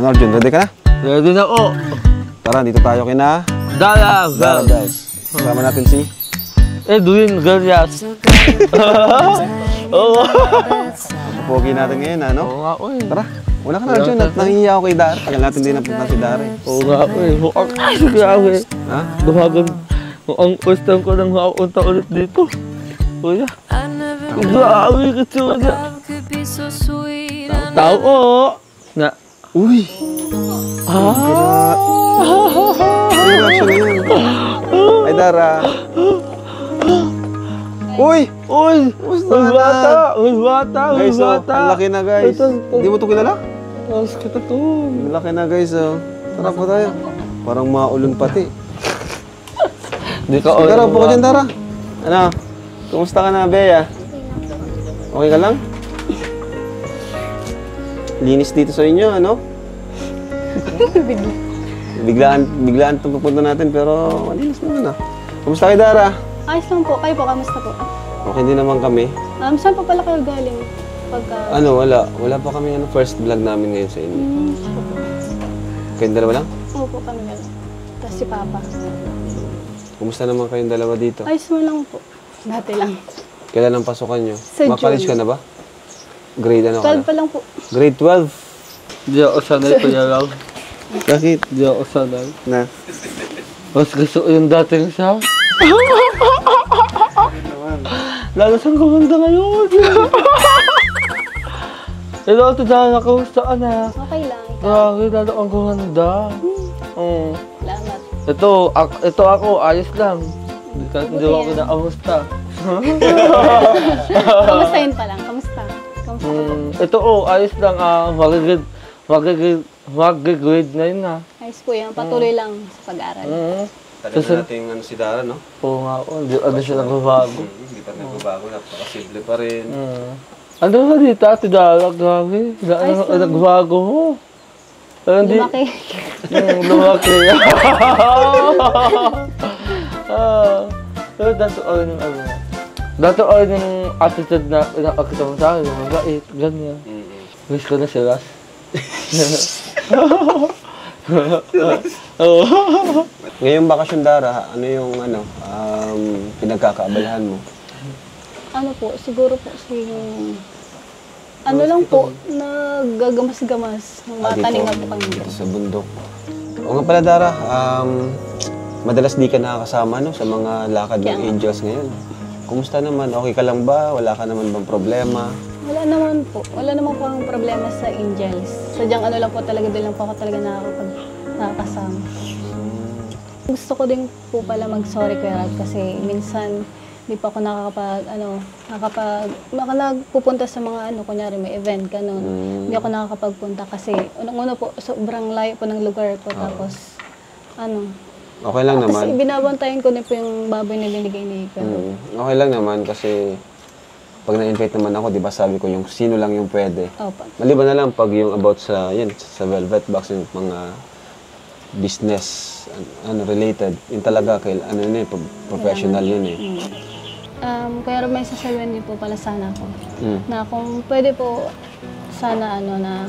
Ano Arjun, ready ka na? Ready na ako. Tara, dito tayo kina Dara, guys. Kasama natin si Edwin Garias. Oo. Pogi natin ngayon, ano? Oo nga, uy. Tara, wala ka na Arjun, at nangihiya ako kay Dara. Tagal natin din napunta si Dara. Oo nga, uy. Ay, grabe. Ha? Dumagan. Ang first time ko nang makapunta ulit dito. Kuya. Grabe kasi wala. Tao ko. Na. Uy! Ay, reaction na yun. Ay, Dara. Uy! Uy! May bata! May bata! May Guys, oh, bata! ang laki na guys. Hindi mo ito kilala? Tapos kita to. Ang laki na guys, oh. Tara po tayo. Parang maulon pati. Di ka Tara, upo ka dyan, Tara. Ano? Kumusta ka na, Bea? Okay ka lang? Linis dito sa inyo, ano? Biglaan itong pupunta natin, pero malinis naman ah. Kumusta kayo, Dara? Ayos lang po. Kayo po, kamusta po? Okay din naman kami. Saan po pala kayo galing? Pagka... Ano, wala. Wala pa kami first vlog namin ngayon sa inyo. Kayong dalawa lang? Opo, kami galing. Tapos si Papa. Kumusta naman kayong dalawa dito? Ayos mo lang po. Dati lang. Kailan ang pasukan nyo? Sa Ma-college ka na ba? Grade ano ka na? 12 pa lang po. Grade 12? Di ako sanay ko lang. Bakit? Di ako sanay. Na? Mas gusto ko yung dating siya. Lalo siyang gumanda ngayon. Hello, ito dahil nakamusta ka na. Okay lang. Grabe, lalo ang gumanda. Salamat. Ito ako, ayos lang. Hindi ako kinakamusta. Kamustahin pa lang. Kamusta? Kamusta ka po? Ito ayos lang. Mag-grade na yun na. Ayos po yan. Patuloy lang sa pag-aaral. Tagal na natin si Dara, no? Oo nga, ano siya nagbabago. Hindi pa nagbabago, napakasimple pa rin. Ano na dito, Ate Dara? Grabe. Nagbago mo. Lumaki. Lumaki. Pero dati all yung attitude na inakakita mo sa akin, mabait, ganyan. Wish ko na si Ras. Ngayong bakasyon, Dara, ano yung pinagkakaabalahan mo? Ano po, siguro po yung... Ano lang po, nagagamas-gamas. Ng mga taninga po kami. Dito sa bundok. O nga pala, Dara, madalas di ka nakakasama no, sa mga lakad ng Angels ngayon. Kumusta naman? Okay ka lang ba? Wala ka naman bang problema? Wala naman po. Wala naman po ang problema sa Angels. Sadyang ano lang po talaga, doon lang po ako talaga nakakasama. Gusto ko din po pala mag-sorry Kuya Rab kasi minsan di pa ako nagpupunta sa mga kunyari may event, ganun. Hindi ako nakakapagpunta kasi unang-una po, sobrang layo po ng lugar po. Tapos, okay lang naman. Kasi binabantayan ko din po yung baboy na binigay ni Kuya. Okay lang naman kasi pag na-invite naman ako, di ba sabi ko yung sino lang yung pwede. Opo. Maliban na lang pag yung about sa Velvet Box, yung mga business related, yun talaga professional yun eh. Pero may sasabihin din po pala sana ako na kung pwede po sana na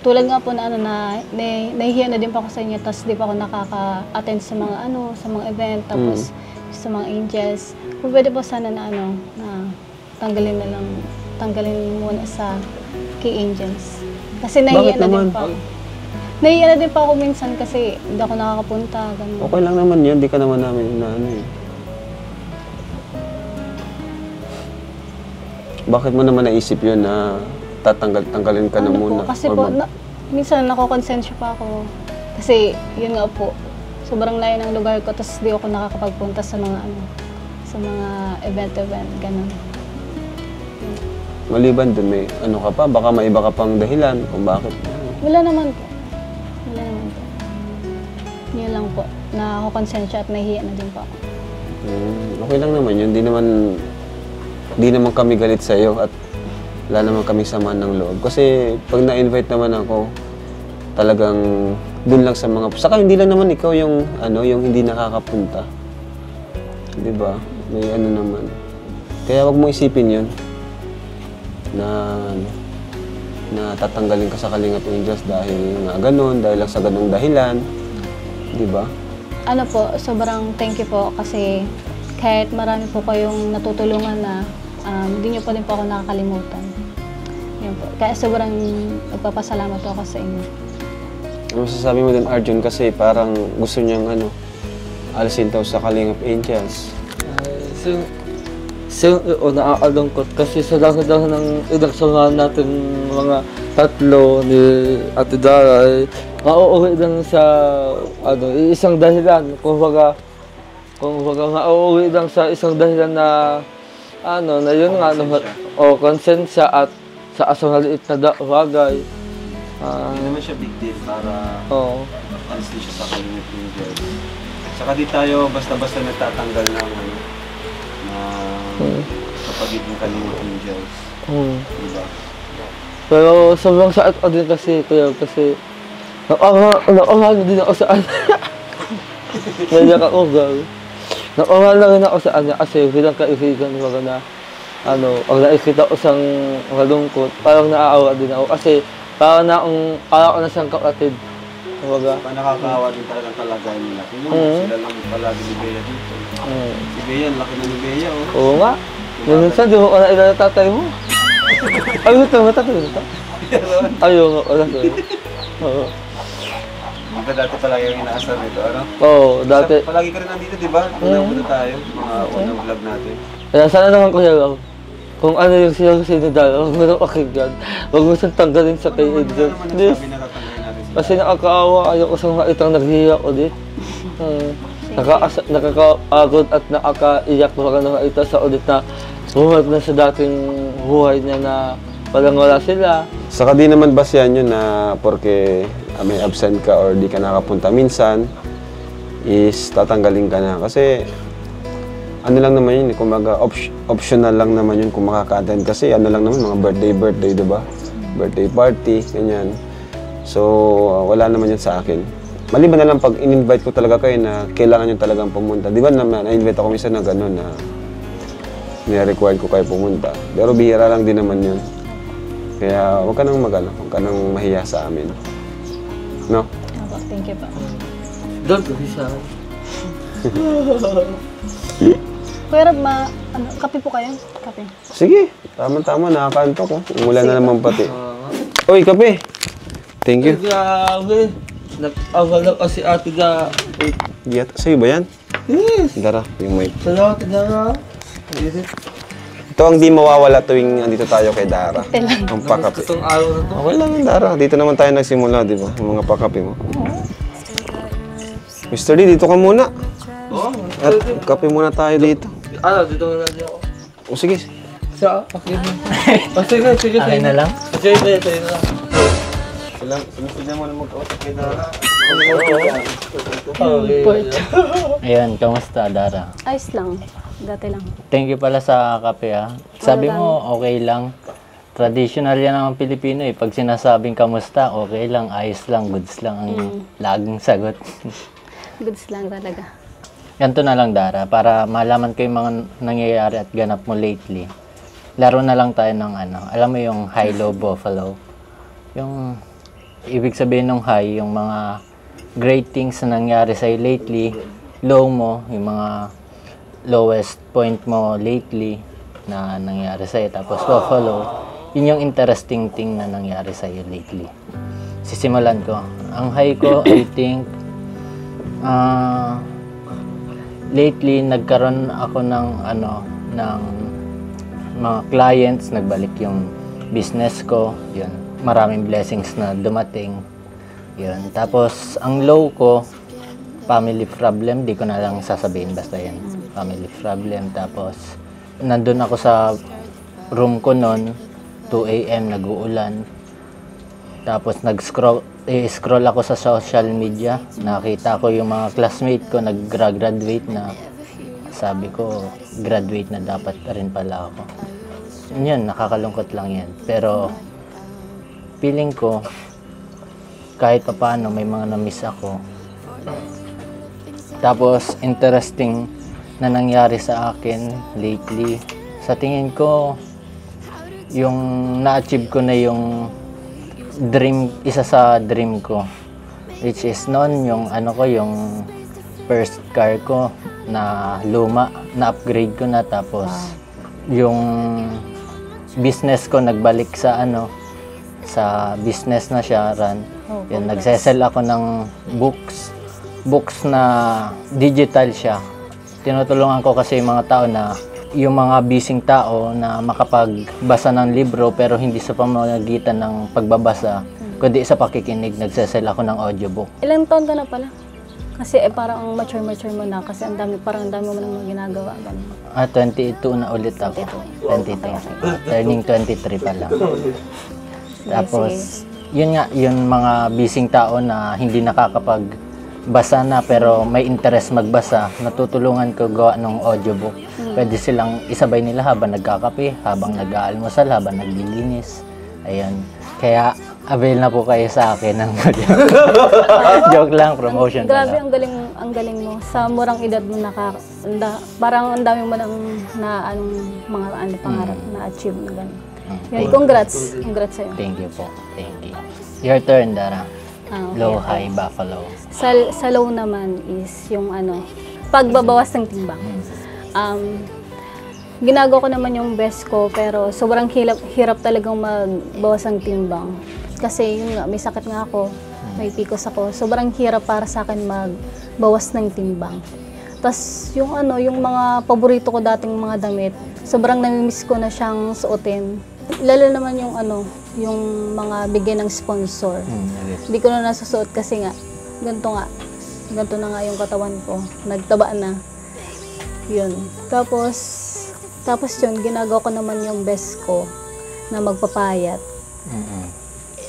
tulad nga po na nahihiya na din pa ako sa inyo tapos di pa ako nakaka-attend sa mga sa mga event tapos sa mga Angels. Kung pwede po sana na tanggalin muna sa kay Angels. Kasi nahihiya na din pa ako. Nahihiya na din pa ako minsan kasi hindi ako nakakapunta. Ganun. Okay lang naman yun, di ka naman namin Bakit mo naman naisip yun na tanggalin ka na muna? Kasi po, minsan nakokonsensya pa ako. Kasi yun nga po, sobrang layo ng lugar ko, tapos di ako nakakapagpunta sa mga sa mga event, ganun. Maliban dun, may ka pa? Baka may iba ka pang dahilan kung bakit? Wala naman po. Yun lang po, nakakonsensya at nahihiya na din po ako. Okay lang naman yun, di naman kami galit sa iyo at wala naman kami sama ng loob. Kasi pag na-invite naman ako, talagang dun lang sa mga... Saka hindi lang naman ikaw yung hindi nakakapunta. Di ba? May naman. Kaya wag mo isipin yun na na tatanggalin ka sa Kalingap Angels dahil nga ganun, dahil lang sa ganung dahilan. Di ba? Ano po, sobrang thank you po kasi kahit marami po kayong natutulungan na hindi niyo pa din po ako nakakalimutan. Yun po. Kaya sobrang nagpapasalamat po ako sa inyo. Ano masasabi mo din, Arjun? Kasi parang gusto niyang alisin daw sa Kalingap Angels. Nakaalungkot kasi sa langit daw ng inaksyonan natin mga tatlo ni Ate Dara ay mauuwi lang sa isang dahilan. Kung baga mauuwi lang sa isang dahilan na na yun nga konsensya at sa asang maliit na bagay. Hindi naman siya big deal para alisin siya sa Kalingap Angels. Saka di tayo basta-basta nagtatanggal ng sa pagiging Kalingap Angels. Diba? Pero sobrang sakit ko din kasi nakangal din ako sa medyo kaugal. Nakangal na rin ako sa kasi bilang kaibigan ko na ang nakikita ko siyang malungkot, parang naaawa din ako kasi parang ko na siyang kapatid. Nakakaawa din talagang kalagayan nila. Sila lang palagi ni Bea dito. Si Bea, laki na ni Bea. Oo nga. Minsan, di mo ka na ilan tatay mo. Ay, ito, matatay mo ito. Ayaw nga, wala ko. Oo. Diba dati palagi yung inaasar nito, ano? Oo, dati. Palagi ka rin nandito, di ba? Unang-una tayo, mga unang vlog natin. Kaya sana naman Kuya Ram, kung ano yung sinidala, huwag mo nang pakinggan. Huwag mo siyang tanggalin sa kay Edgar. Sabi na tatanggalin natin sila. Kasi nakakaawa, ayaw ko siyang makitang naghihiyak ulit. Nakakapagod at nakakaiyak ko ka na makita sa ulit na bumalik na sa dating buhay niya na walang wala sila. Saka di naman basyan yun na porque may absent ka or di ka nakapunta minsan is tatanggalin ka na. Kasi ano lang naman yun, kumaga optional lang naman yun kung makaka-attend. Kasi ano lang naman, mga birthday, diba? Birthday party, ganyan. So, wala naman yun sa akin. Maliban na lang pag in-invite ko talaga kayo na kailangan nyo talagang pumunta. Di ba na-invite ako minsan na gano'n na nire-required ko kayo pumunta. Pero bihira lang din naman yun. Kaya huwag ka nang huwag ka nang mahiya sa amin. No? Opo, thank you po. Don't be sad. Kuya Rab, kape po kayo? Kape. Sige, tama-tama, nakakanto ko. Umulan na naman pati. Uy, kape! Thank you. Grabe. Nag-awala kasi Ate Dara. Sa'yo ba yan? Yes. Dara, yung mic. Salamat, Dara. Ito ang di mawawala tuwing andito tayo kay Dara. Lang. Ang pakape. Itong araw na to. Okay lang yun, Dara. Dito naman tayo nagsimula, di ba? Yung mga pakape mo. Mr. D, dito ka muna. Oo. At kape muna tayo dito. Dito na lang ako. O sige. Okay na. Sige. Okay na lang? Sige na lang. Sumisignan mo na magkausap kay Dara. Ayan, kamusta, Dara? Ayos lang. Dati lang. Thank you pala sa kape, ha. Sabi mo, okay lang. Traditional yan ang Pilipino, eh. Pag sinasabing kamusta, okay lang, ayos lang, goods lang ang laging sagot. Goods lang talaga. Ganito na lang, Dara, para malaman ko yung mga nangyayari at ganap mo lately. Laro na lang tayo ng alam mo yung high-low buffalo. Yung ibig sabihin ng high, yung mga great things na nangyari sa'yo lately. Low mo, yung mga lowest point mo lately na nangyari sa'yo. Tapos buffalo, yun yung interesting thing na nangyari sa'yo lately. Sisimulan ko. Ang high ko, I think, lately nagkaroon ako ng ng mga clients, nagbalik yung business ko, yun. Maraming blessings na dumating. Yun. Tapos, ang low ko, family problem. Di ko na lang sasabihin. Basta yan. Family problem. Tapos, nandun ako sa room ko noon. 2 a.m. nag-uulan. Tapos, scroll ako sa social media. Nakita ko yung mga classmate ko nag-graduate na. Sabi ko, graduate na dapat rin pala ako. Yun, nakakalungkot lang yan. Pero, feeling ko, kahit papaano may mga na-miss ako. Tapos, interesting na nangyari sa akin lately. Sa tingin ko, yung na-achieve ko na yung isa sa dream ko, which is noon yung ano ko, yung first car ko na luma, na upgrade ko na, tapos yung business ko nagbalik sa ano, sa business na siya, run. Yun, nagsesell ako ng books na digital siya. Tinutulungan ko kasi yung mga tao na, yung mga busy tao na makapagbasa ng libro pero hindi sa pamamagitan ng pagbabasa, kundi sa pakikinig, nagsesell ako ng audiobook. Ilang taon ka na pala? Kasi parang ang mature mo na kasi parang ang dami mo nang ginagawa. Ganun. 22 na ulit ako. 22. Turning 23 pa lang. Tapos, yun nga, yung mga busy tao na hindi nakakapagbasa na pero may interest magbasa, natutulungan ko gawa ng audiobook. Pwede silang isabay nila habang nagkakape, habang nag-aalmusal, habang naglilinis. Ayun. Kaya, avail na po kayo sa akin ng joke lang, promotion. Grabe, ang galing mo. Sa murang edad mo parang ang dami mo nang na mga pangarap na achieve na gano'n. Yun, congrats. Congrats sa'yo. Thank you po. Thank you. Your turn, Dara. Okay. Low, high, buffalo. Sa low naman is yung pagbabawas ng timbang. Ginagawa ko naman yung best ko, pero sobrang hirap talagang magbawas ng timbang. Kasi yun nga, may sakit nga ako, may PCOS ako. Sobrang hirap para sa akin magbawas ng timbang. Tapos yung mga paborito ko dating mga damit, sobrang namimiss ko na siyang suotin. Lalo naman yung mga bigyan ng sponsor. Hindi ko na nasusuot kasi nga, ganito na nga yung katawan ko. Nagtaba na. Yun. Tapos yun, ginagawa ko naman yung best ko na magpapayat.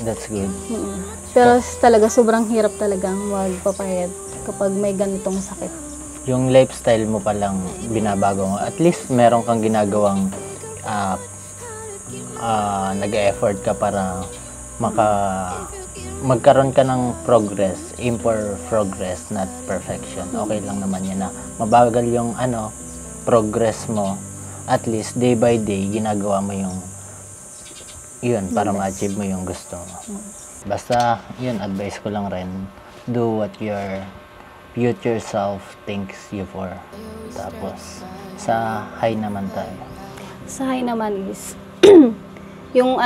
That's good. Pero talaga, sobrang hirap talagang magpapayat kapag may ganitong sakit. Yung lifestyle mo palang binabago mo, at least meron kang ginagawang nag-effort ka para magkaroon ka ng progress. Aim for progress, not perfection. Okay lang naman yan na mabagal yung progress mo. At least day by day ginagawa mo yun para ma-achieve mo yung gusto mo. Basta yun, advice ko lang rin, do what your future self thinks you for. Tapos sa high naman tayo. Sa high naman is yung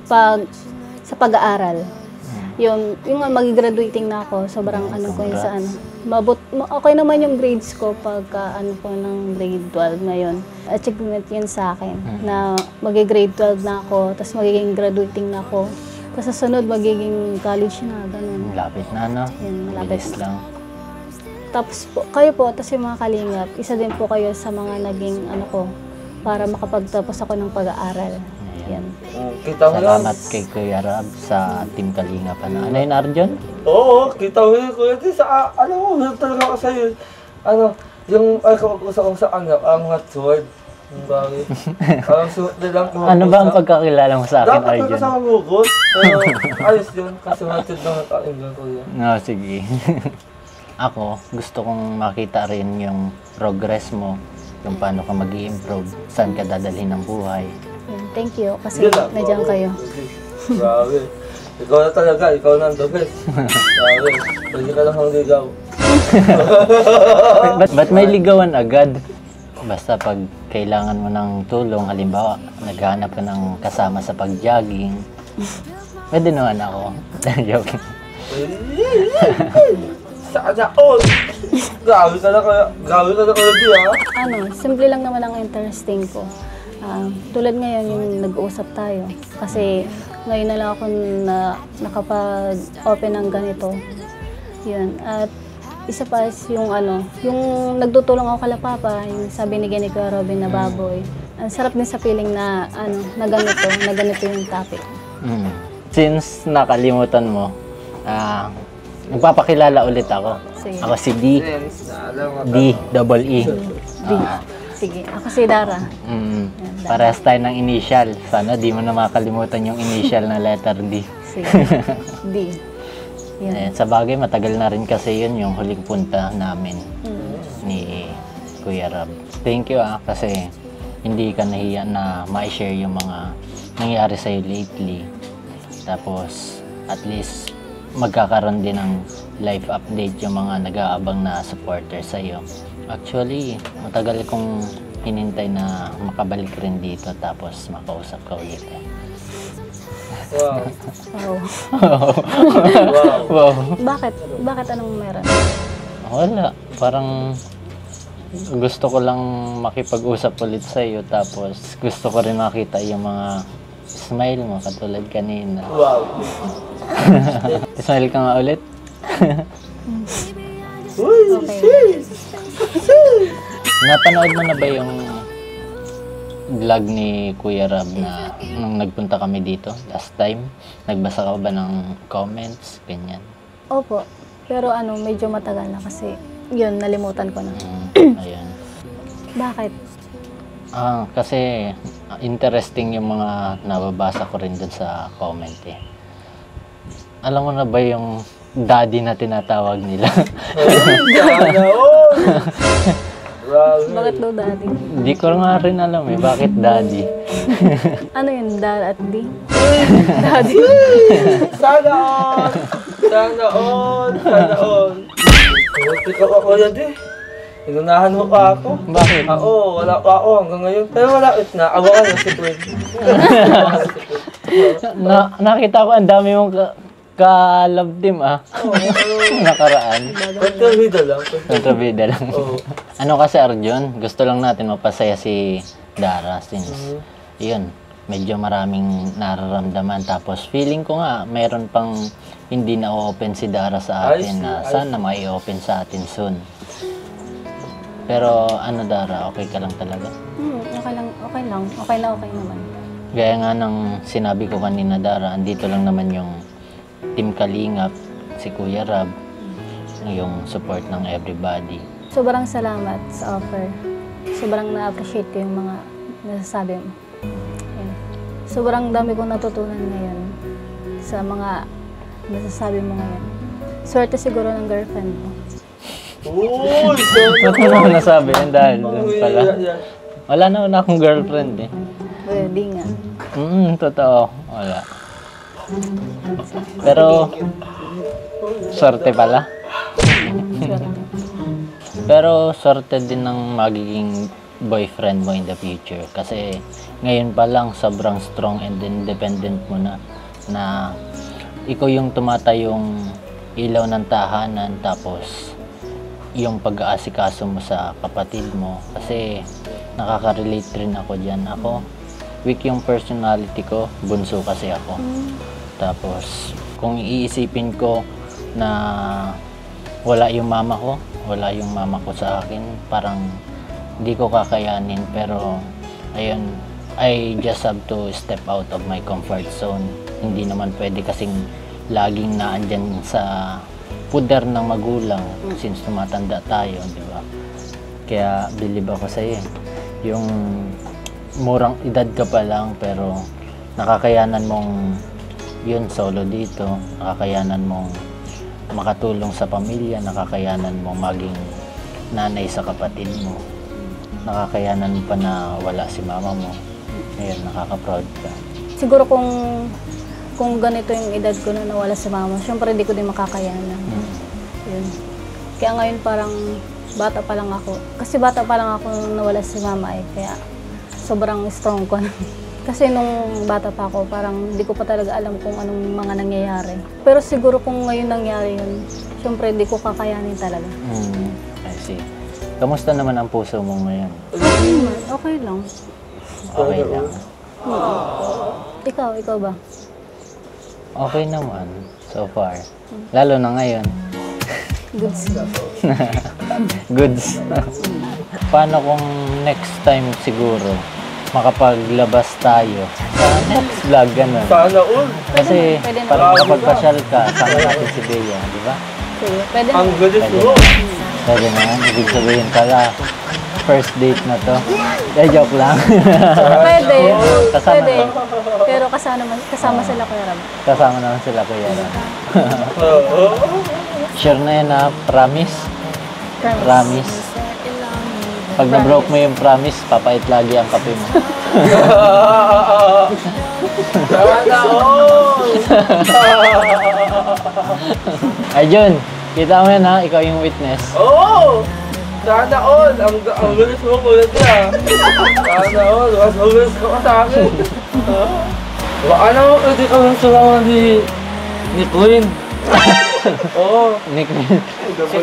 sa pag-aaral. Yung mag-graduating na ako, sobrang ko yun sa okay naman yung grades ko pagka ko ng grade 12 ngayon. Achievement yun sa akin na mag-grade 12 na ako, tapos magiging graduating na ako. Tapos sa sunod, magiging college na, ganun. Lapit na, no? Yun, malapit Bilis lang. Tapos kayo po, tapos yung mga kalingap, isa din po kayo sa mga naging para makapagtapos ako ng pag-aaral. Yan. Salamat kay Kuya Rab sa Team Kalingap. Ano yun, Arjon? Oo, kita mo yun, Kuya. Talaga ako sa'yo. Yung kapag-usap ko sa anak, ang sword. Yung bagay. Ano ba ang pagkakilala mo sa akin, Arjon? Dapat kasama mugot. Pero ayos yun, kasi matid lang ang kain Kuya. No, sige. Ako, gusto kong makita rin yung progress mo, yung paano ka mag-i-improve, saan ka dadalhin ng buhay. Thank you, kasi nandiyan kayo. Grabe. Ikaw na talaga, ikaw na ang the best. Grabe. Pwede ka lang ang ligaw. Ba't may ligawan agad? Basta pag kailangan mo ng tulong, halimbawa, naghahanap ka ng kasama sa pag-jogging, pwede naman ako. Joke. Sana all! Grabe ka na kaya, Simple lang naman ang interesting ko. Tulad ngayon yung nag-uusap tayo. Kasi ngayon na lang ako nakapag-open ng ganito. Yun. At isa pa is yung yung nagtutulong ako kala Papa, yung sabi ni Kuya Robin na baboy. Ang sarap din sa feeling na na ganito yung topic. Since nakalimutan mo, nagpapakilala ulit ako. Sige. Ako si D. D-double-E. Sige, ako si Dara. Parehas tayo ng initial. Sana di mo na makalimutan yung initial na letter D. Sige. D. Yan. Sa bagay, matagal na rin kasi yun yung huling punta namin ni Kuya Rab. Thank you kasi hindi ka nahiya na ma-share yung mga nangyari sa'yo lately. Tapos, at least, magkakaroon din ng live update yung mga nag-aabang na supporter sa'yo. Actually, matagal kong hinintay na makabalik rin dito tapos makausap ka ulit. Wow. Wow. Wow. Bakit? Bakit anong meron? Wala. Parang gusto ko lang makipag-usap ulit sa'yo tapos gusto ko rin makita yung mga smile mo katulad kanina. Wow. Smile ka nga ulit? Okay. Napanood mo na ba yung vlog ni Kuya Rab na nung nagpunta kami dito last time? Nagbasa ka ba ng comments? Ganyan. Opo. Pero medyo matagal na kasi yun, nalimutan ko na. Ayan. Bakit? Kasi interesting yung mga nababasa ko rin dun sa comment eh. Alam mo na ba yung daddy na tinatawag nila? Bakit daw daddy? Hindi ko nga rin alam eh, bakit daddy? Ano yun, dad at di? Daddy. Sana all! Sana all! Sana all! Buti ka ako yan eh. Inunahan mo pa ako. Bakit? Oo, wala pa ako hanggang ngayon. Pero malapit na. Abangan na si Fred. Nakita ko ang dami mong ka-love team nakaraan. Kontrabida lang. Kontrabida lang. Oo. Ano kasi Arjun, gusto lang natin mapasaya si Dara since yun, medyo maraming nararamdaman. Tapos feeling ko nga, mayroon pang hindi na-open si Dara sa atin na sana may open sa atin soon. Pero Dara, okay ka lang talaga? Okay lang. Okay lang. Okay na okay naman. Gaya nga ng sinabi ko kanina Dara, andito lang naman yung Team Kalingap, si Kuya Rab, yung support ng everybody. Sobrang salamat sa offer. Sobrang na-appreciate ko yung mga nasasabi mo. Yan. Sobrang dami kong natutunan ngayon sa mga nasasabi mo ngayon. Swerte siguro ng girlfriend mo. Uy! Ba't mo naman nasabi yan dahil doon pala? Wala naman akong girlfriend eh. Pwede nga. Totoo. Wala. Pero, sorte pala. Swerte. Pero, sorte din ng magiging boyfriend mo in the future. Kasi, ngayon pa lang, sobrang strong and independent mo na ikaw yung tumatayong ilaw ng tahanan tapos yung pag-aasikaso mo sa kapatid mo kasi nakaka-relate rin ako dyan. Ako, weak yung personality ko, bunso kasi ako. Tapos, kung iisipin ko na wala yung mama ko sa akin, parang hindi ko kakayanin. Pero, ayun, I just have to step out of my comfort zone. Hindi naman pwede kasing laging naandyan sa puder ng magulang since tumatanda tayo, di ba? Kaya believe ako sa iyo. Yung murang edad ka pa lang pero nakakayanan mong yun solo dito, nakakayanan mong makatulong sa pamilya, nakakayanan mong maging nanay sa kapatid mo, nakakayanan pa na wala si mama mo. Ayun, nakaka-proud ka. Siguro kung ganito yung edad ko na nawala si mama, syempre hindi ko din makakayanan. Yun. Kaya ngayon parang bata pa lang ako. Kasi bata pa lang ako nung nawala si mama kaya sobrang strong ko. Kasi nung bata pa ako, parang hindi ko pa talaga alam kung anong mga nangyayari. Pero siguro kung ngayon nangyari yun, syempre hindi ko kakayanin talaga. I see. Kamusta naman ang puso mo ngayon? Okay lang. Okay lang. Ikaw ba? Okay naman, so far. Lalo na ngayon. Goods. Goods. Paano kung next time siguro, makapaglabas tayo sa next vlog, gano'n? Sana all! Kasi Pwede na. parang makapagpasyal ka, sama natin si Bea, di ba? Sige, pwede na. Ang galis Pwede mo! na. Pwede na yan. Ibig sabihin pala, first date na to. Joke lang. Pwede. Kasama Pwede. na. Pero kasama sila Kuya Rab. Kasama naman sila Kuya Ram. Sure na yan ha? Promise? Promise. Pag na-broke mo yung promise, papait lagi ang kape mo. Sana all! Ay, Jun, kita mo yan ha, ikaw yung witness. Oo! Sana all! Ang bilis mo kulit niya. Sana all! Mas mabilis ka pa sa akin. Baka naman pwede ka lang sumama ni Queen. Oo. Nick,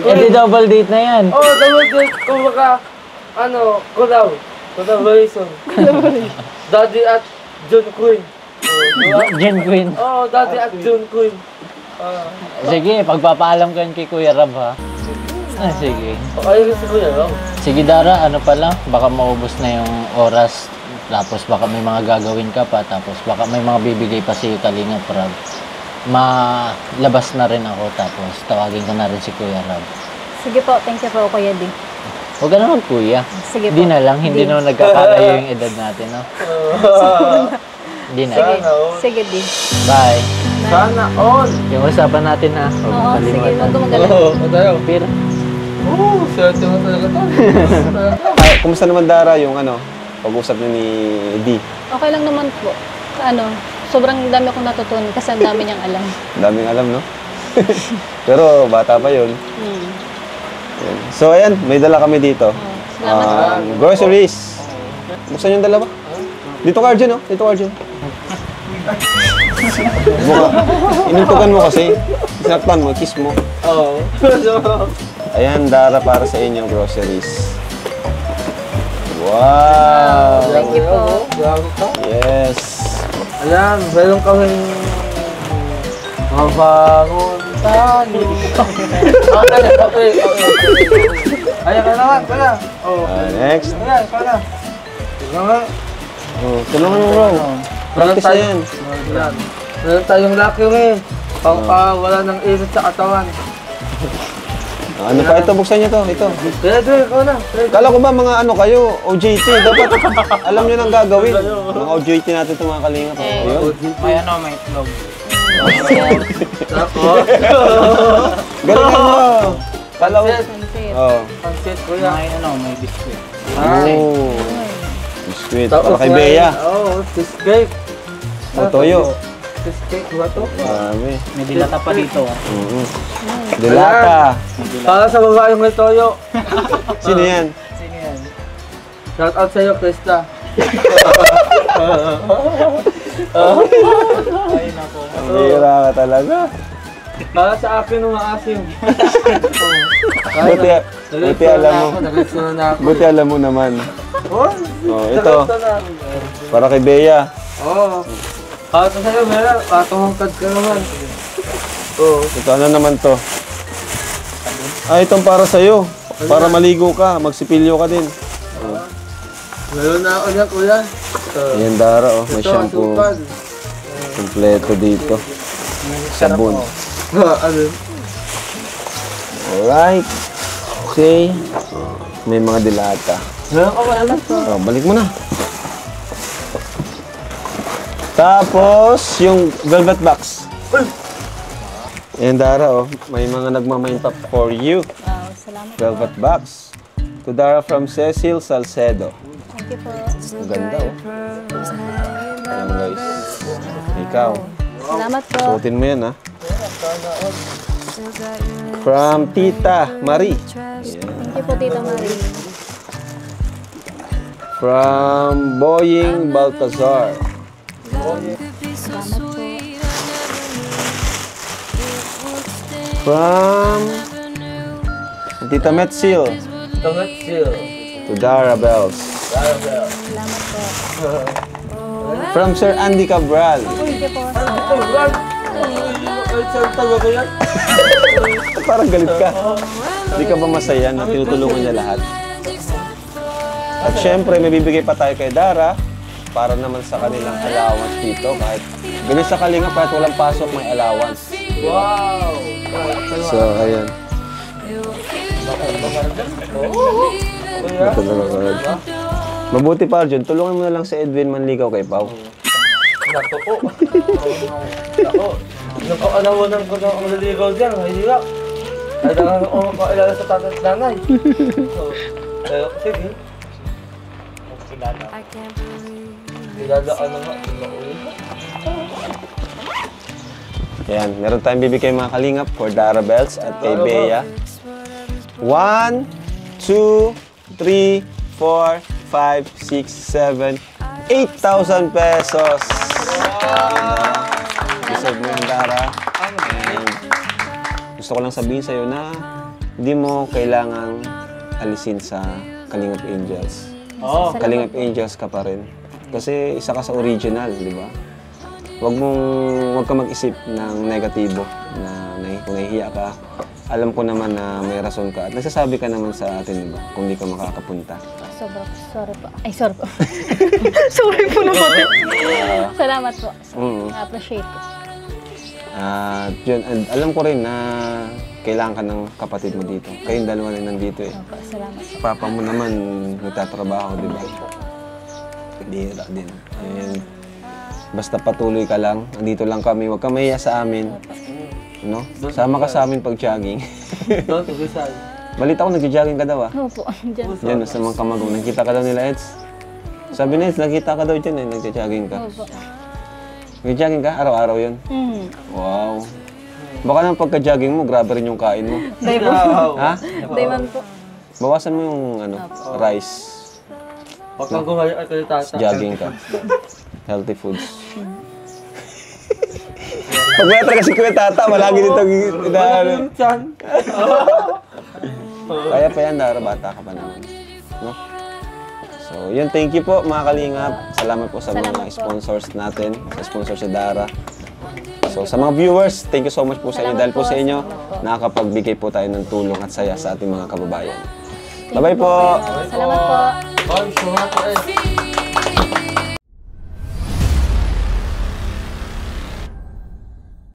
hindi double date na yan. Oo, double date. Kung baka, collaboration. Daddy at John Queen. Jun Queen. Oo, Daddy at John Queen. Sige, pagpapaalam ka kay Kuya Rab ha. Sige. Ayun si Kuya Ram. Sige Dara, ano pala, baka maubos na yung oras. Tapos baka may mga gagawin ka pa. Tapos baka may mga bibigay pa si Kalingap Rab. Malabas na rin ako. Tapos tawagin ko na rin si Kuya Rab. Sige po, thank you po, Kuya D. Huwag ka naman Kuya. Sige po. Hindi na lang, hindi naman nagkakalayo yung edad natin, no? Hindi na. Sige, sige D. Bye. Sana all! Yung usapan natin ha. Huwag mong Oo, sige, kalimutan. huwag ka magalang. Oo, tayo. Pero, Oo, swerte mo talaga to. Ay, kumusta naman Dara yung pag-usap niyo ni D? Okay lang naman po. Sobrang dami akong natutunan kasi ang dami niyang alam. Daming alam, no? Pero bata pa yun. Hmm. Ayan. So, ayan, may dala kami dito. Salamat po. Groceries. Buksan yung dalawa. Dito ka, Arjun, oh. Dito ka, Arjun. Buka. Inintukan mo kasi. Sinaktan mo, kiss mo. Oo. Ayan, Dara, para sa inyo, groceries. Wow! Thank you po. Grabe ka. Yes! Ayan, meron kaming mabangon tayo. Okay. Ayan ka naman, pala. Oh. Next. Ayan, pala. Tignan nga. Oh, tulungan mo, bro. Practice na yan. Ayan. Meron tayong lucky rin. Pangkawala ng isip sa katawan. Ano pa ito? Buksan niyo to. Ito. Pwede, ikaw na. Pwede. Kala ko ba mga kayo, OJT. Dapat alam niyo nang gagawin. Mga OJT natin itong mga kalingap. Ayun. may may itlog. Tapos, Galingan mo. Kala ko. Pansit. Oh. pansit kuya. May biscuit. Oh. Biscuit. Tapos Para kay Bea. Oo, cheesecake. O, toyo. Cheesecake ba to? Marami. May dilata pa dito. Dilata. Para sa babaeng may toyo. Sino yan? Sino yan? Shout out sa'yo, Krista. Ay, nako. Bira ka talaga. Para sa akin umaasim. Buti alam mo. Nag-resto na ako. Buti alam mo naman. Oh, Oh, ito. nag-resto na ako. Para kay Bea. Oo. Para sa sa'yo, meron. Patungkad ka naman. Oo. Ito, ano naman to? Itong para sa'yo. Para maligo ka, magsipilyo ka din. Meron na ako niya, kuya. Ayan, Dara, oh. May Ito, shampoo. asukal. Kompleto dito. Sabon. Ano? Alright. Okay. May mga dilata. Meron ka ba alam to? Oh, balik mo na. Tapos, yung velvet box. Ayan, Dara, oh. May mga nagmamain pa for you. Wow, salamat po. Velvet box. To Dara from Cecil Salcedo. Thank you po. Ang ganda, oh. Ayan, guys. Ikaw. Salamat po. Suotin mo yan, ha. From Tita Marie. Thank you po, Tita Marie. From Boying Baltazar. Salamat po. From Tita Metsil. Tungat siya. To Dara Bells. Salamat po. From Sir Andy Cabral. Thank you po. Ay, saan taga ko yan? Parang galit ka. Hindi ka ba masaya na tinutulungan niya lahat? At syempre, may bibigay pa tayo kay Dara para naman sa kanilang allowance dito. Kahit ganun sa kalinga, kahit walang pasok, may allowance. Wow! So, ayan. Ito na lang. Mabuti pa, Arjun. Tulungan mo na lang si Edwin Manligaw kay Pao. Nato po. Ako. Nung kaalawanan ko na ang maliligaw dyan, mahirap. Ay, nakakakilala sa tatay at nanay. Sige. Dinadaan na nga. Ayan, meron tayong bibigay mga kalingap for Dara Bells at kay Bea. 1, 2, 3, 4, 5, 6, 7, 8,000 pesos! Deserve mo yan, Dara. And gusto ko lang sabihin sa'yo na hindi mo kailangang alisin sa Kalingap Angels. Kalingap Angels ka pa rin. Kasi isa ka sa original, di ba? Huwag ka mag-isip ng negatibo na kung nahihiya ka. Alam ko naman na may rason ka at nagsasabi ka naman sa atin, di ba? Kung di ka makakapunta. Sorry po. Ay, sorry po. Sorry po na pati. Salamat po. Appreciate ko. Yun, and alam ko rin na kailangan ka ng kapatid mo dito. Kayong dalawa na nandito eh. Opo, salamat po. Papa mo naman nagtatrabaho, di ba? Bihira din. And basta patuloy ka lang. Andito lang kami. Huwag ka mahiya sa amin. No? Sama ka sa amin pag jogging. Don't be shy. Balita ko nag-jogging ka daw ah. Opo, dyan. Diyan sa mga kamagong. Nakita ka daw nila, Eds. Sabi na Eds, nakita ka daw dyan eh. Nag-jogging ka. Opo. Nag-jogging ka? Araw-araw yun? Wow. Baka nang pagka-jogging mo, grabe rin yung kain mo. Dayman. Ha? Dayman po. Bawasan mo yung rice. Huwag kang gumaya at kay tata. Jogging ka. Healthy foods. Pag may talaga si Kuya Tata, malagi dito inaano. Kaya pa yan, Dara, bata ka pa naman. No? So, yun, thank you po mga kalingap. Salamat po sa mga sponsors natin, sa sponsor si Dara. So, sa mga viewers, thank you so much po sa inyo. Dahil po sa inyo, nakakapagbigay po tayo ng tulong at saya sa ating mga kababayan. Bye-bye po! Salamat po. Salamat po.